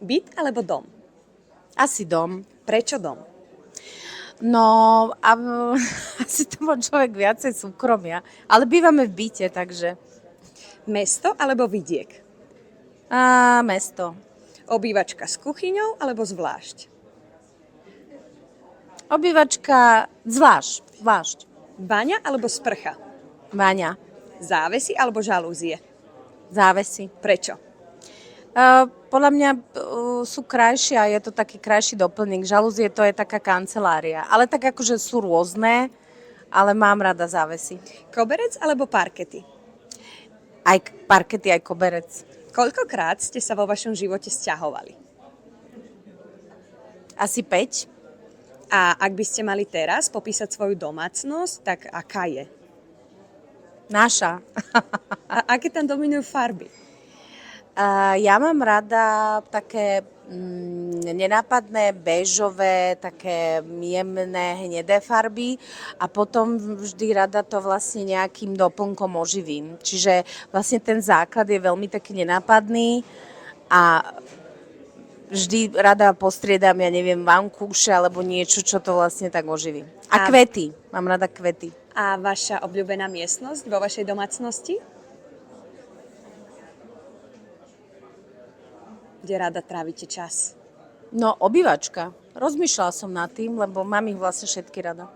Byt alebo dom? Asi dom. Prečo dom? No, a asi to má človek viacej súkromia. Ale bývame v byte, takže... Mesto alebo vidiek? Mesto. Obývačka s kuchyňou alebo zvlášť? Obývačka zvlášť. Baňa alebo sprcha? Váňa. Závesy alebo žalúzie? Závesy. Prečo? Podľa mňa sú krajšie a je to taký krajší doplnok. Žalúzie to je taká kancelária. Ale tak akože sú rôzne, ale mám rada závesy. Koberec alebo parkety? Aj parkety, aj koberec. Koľkokrát ste sa vo vašom živote sťahovali? Asi 5. A ak by ste mali teraz popísať svoju domácnosť, tak aká je? Naša. A aké tam dominujú farby? Ja mám rada také nenápadné, béžové, také jemné, hnedé farby a potom vždy rada to vlastne nejakým doplnkom oživím. Čiže vlastne ten základ je veľmi taký nenápadný a vždy rada postriedam, ja neviem, vankúše alebo niečo, čo to vlastne tak oživí. A kvety. Mám rada kvety. A vaša obľúbená miestnosť vo vašej domácnosti? Kde rada trávite čas? No, obývačka. Rozmýšľala som nad tým, lebo mám ich vlastne všetky rada.